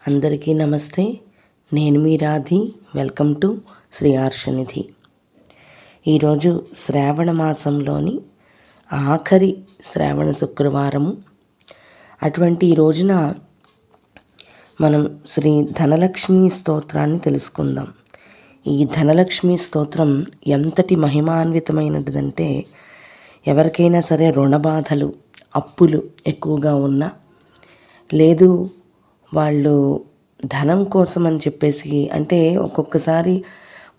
అందరికీ నమస్తే. నేను మీ రాధి. Welcome to Shri Arshanidhi. ఈరోజు శ్రావణ మాసంలోని ఆఖరి శ్రావణ శుక్రవారము. అటువంటి ఈ రోజున మనం శ్రీ ధనలక్ష్మి స్తోత్రాన్ని తెలుసుకుందాం. ఈ ధనలక్ష్మి స్తోత్రం ఎంతటి మహిమాన్వితమైనదంటే, ఎవరికైనా సరే రుణబాధలు, అప్పులు ఎక్కువగా ఉన్నా, లేదు వాళ్ళు ధనం కోసం అని చెప్పేసి, అంటే ఒక్కొక్కసారి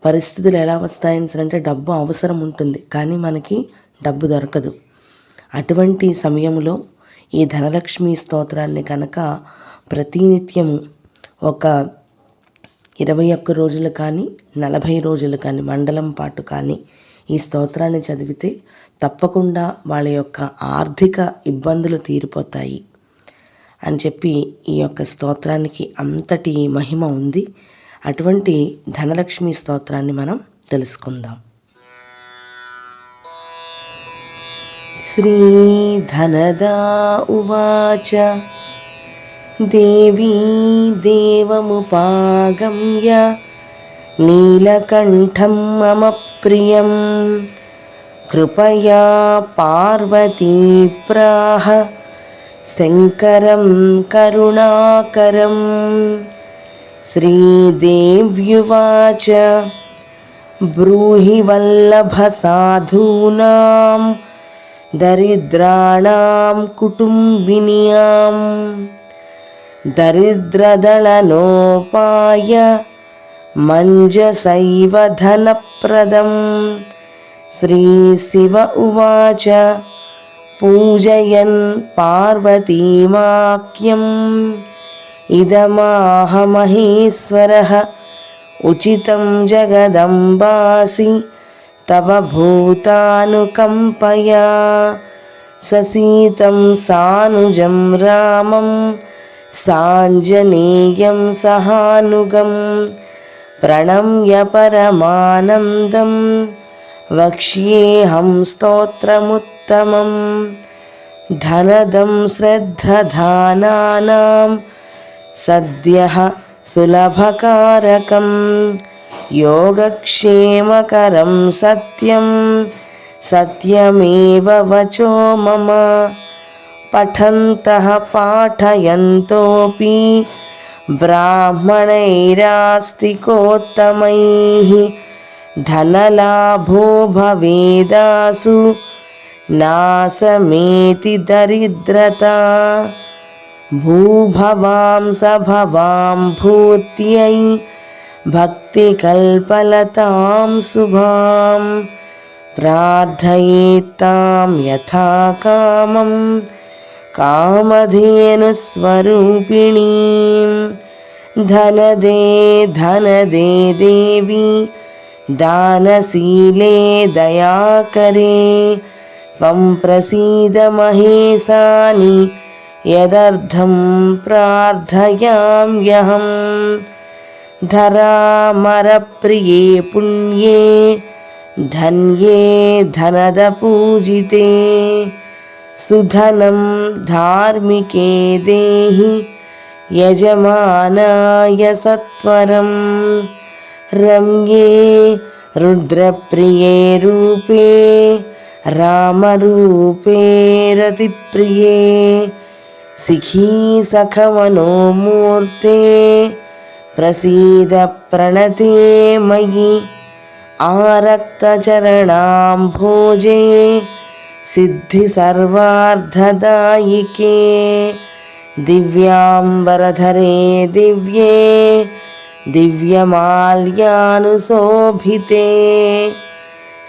పరిస్థితులు ఎలా వస్తాయని సరే అంటే డబ్బు అవసరం ఉంటుంది, కానీ మనకి డబ్బు దొరకదు. అటువంటి సమయంలో ఈ ధనలక్ష్మి స్తోత్రాన్ని కనుక ప్రతినిత్యము ఒక 21 రోజులు కానీ 40 రోజులు కానీ మండలం పాటు కానీ ఈ స్తోత్రాన్ని చదివితే తప్పకుండా వాళ్ళ యొక్క ఆర్థిక ఇబ్బందులు తీరిపోతాయి అని చెప్పి ఈ యొక్క స్తోత్రానికి అంతటి మహిమ ఉంది. అటువంటి ధనలక్ష్మి స్తోత్రాన్ని మనం తెలుసుకుందాం. శ్రీ ధనదా ఉవాచ దేవీ దేవముపాగమ్య నీలకంఠం మమ ప్రియం కృపయా పార్వతీ ప్రాహ శంకరం కరుణాకరం. శ్రీదేవ్యువాచ బ్రూహి వల్లభ సాధూనాం దరిద్రాణాం కుటుంబిన్యాం దరిద్రదళనోపాయ మంజసైవ ధనప్రదం. శ్రీశివ ఉవాచ పూజయన్ పార్వతీమాఖ్యం ఇదమాహ మహేశ్వరః ఉచితం జగదంబాసి తవ భూతానుకంపయా ససీతం సానుజం రామం సాంజనేయం సహానుగం ప్రణమ్య పరమానందం వక్ష్యేహం స్తోత్రముత్తమం. ధనదం శ్రద్ధధానానాం సద్యః సులభకారకం యోగక్షేమకరం సత్యం సత్యమేవ వచో మమ. పఠन्तః పాఠయంతోపి బ్రాహ్మణైరాస్తికోత్తమైః ధనలాభో భవేదాసు నాశమేతి దరిద్రత. భూభవాం సభవాం భూత్యై భక్తికల్పలతాం శుభాం ప్రార్థయేత్తాం యథా కామం కామధేనుస్వరూపిణీం. ధనదే ధనదే దేవి దానశీలే దయాకరే త్వం ప్రసీద మహేశాని యదర్థం ప్రార్థయామ్యహం. ధరామరప్రియే పుణ్యే ధన్యే ధనద పూజితే సుధనం ధార్మికే దేహి యజమానాయ సత్వరం. రమ్యే రుద్రప్రియే రూపే రామరూపే రతిప్రియే సిఖీ సఖమనోమూర్తే ప్రసీద ప్రణతే మయి ఆరక్తచరణాంభోజే సిద్ధి సర్వార్థదాయికే దివ్యాంబరధరే దివ్యే దివ్యమాల్యానుశోభితే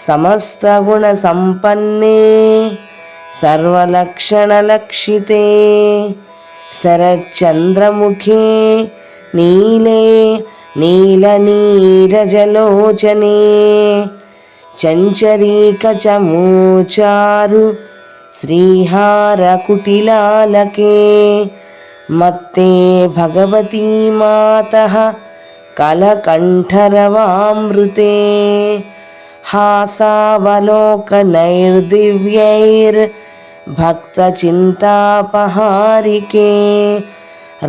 సమస్తగుణసంపన్నే సర్వలక్షణలక్షితే శరచంద్రముఖే నీలే నీలనీరజలోచనే చంచరీకచమూచారు శ్రీహారకుటిలాలకే మత్తే భగవతీ మాతః కలకంఠరవామృతే हासावलोकनैर्दिव्यैर्भक्तचिन्तापहारिके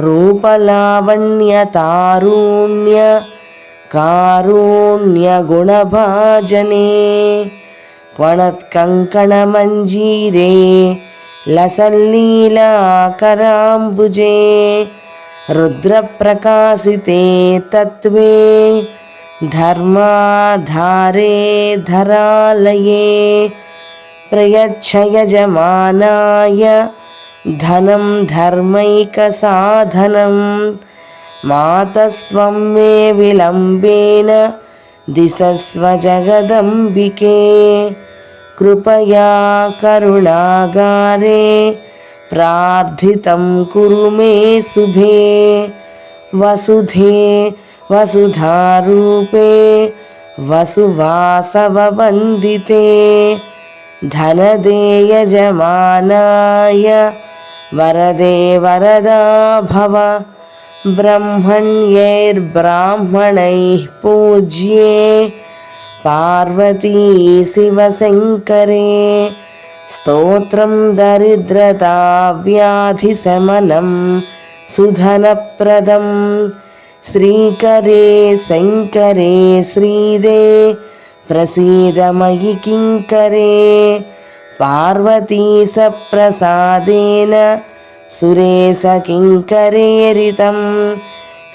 रूपलावण्यतारुण्य कारुण्यगुणभाजने क्वणत्कङ्कणमञ्जीरे लसल्लीलाकराम्बुजे रुद्रप्रकाशिते तत्त्वे धर्माधारे धरालये प्रयच्छ यजमानाय धनं धर्मैकसाधनं मातस्त्वं मे विलम्बेन दिशस्व जगदम्बिके कृपया करुणागारे प्रार्थितं कुरु मे शुभे वसुधे वसुधारूपे वसुवासववन्दिते धनदे यजमानाय वरदे वरदा भव ब्रह्मण्यैर्ब्राह्मणैः पूज्ये पार्वती शिवशङ्करे स्तोत्रं दरिद्रताव्याधिशमनं सुधनप्रदं श्रीकरे शङ्करे श्रीदे प्रसीद मयि किङ्करे पार्वतीशप्रसादेन सुरेशकिङ्करेरितं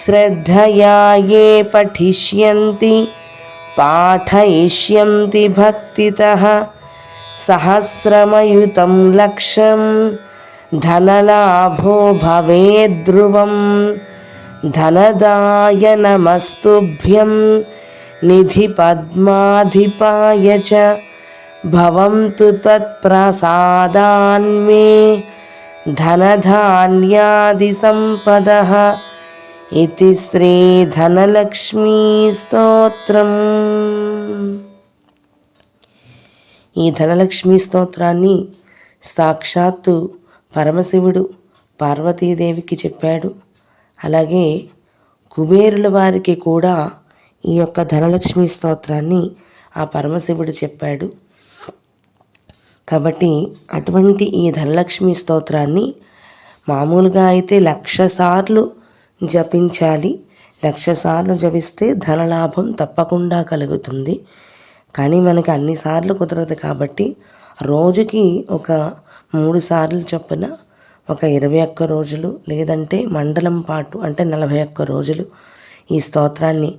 श्रद्धया ये पठिष्यन्ति पाठयिष्यन्ति भक्तितः सहस्रमयुतं लक्षं धनलाभो भवेद्ध्रुवं धनदाय नमस्तुभ्यं निधिपद्माधिपाय च भवन्तु त्वत्प्रसादान्मे धनधान्यादिसम्पदः इति శ్రీధనలక్ష్మీ స్తోత్రం. ఈ ధనలక్ష్మీ స్తోత్రాన్ని సాక్షాత్తు పరమశివుడు పార్వతీదేవికి చెప్పాడు. అలాగే కుబేరుల వారికి కూడా ఈ యొక్క ధనలక్ష్మీ స్తోత్రాన్ని ఆ పరమశివుడు చెప్పాడు. కాబట్టి అటువంటి ఈ ధనలక్ష్మీ స్తోత్రాన్ని మామూలుగా అయితే 1,00,000 సార్లు జపించాలి. 1,00,000 సార్లు జపిస్తే ధనలాభం తప్పకుండా కలుగుతుంది. కానీ మనకి అన్నిసార్లు కుదరదు కాబట్టి రోజుకి ఒక 3 సార్లు చొప్పున ఒక 21 రోజులు లేదంటే మండలం పాటు అంటే 41 రోజులు ఈ స్తోత్రాన్ని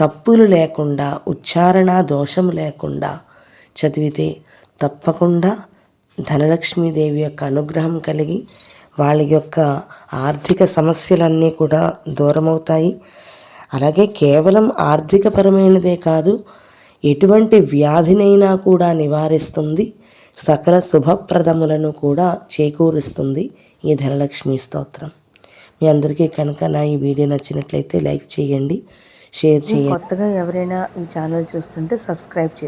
తప్పులు లేకుండా ఉచ్చారణ దోషం లేకుండా చదివితే తప్పకుండా ధనలక్ష్మీదేవి యొక్క అనుగ్రహం కలిగి వాళ్ళ యొక్క ఆర్థిక సమస్యలన్నీ కూడా దూరమవుతాయి. అలాగే కేవలం ఆర్థికపరమైనదే కాదు, ఎటువంటి వ్యాధినైనా కూడా నివారిస్తుంది, సకల శుభప్రదములను కూడా చేకూరుస్తుంది ఈ ధనలక్ష్మీ స్తోత్రం. మీ అందరికీ కనుక నా ఈ వీడియో నచ్చినట్లయితే లైక్ చేయండి, షేర్ చేయండి. కొత్తగా ఎవరైనా ఈ ఛానల్ చూస్తుంటే సబ్స్క్రైబ్ చేయండి.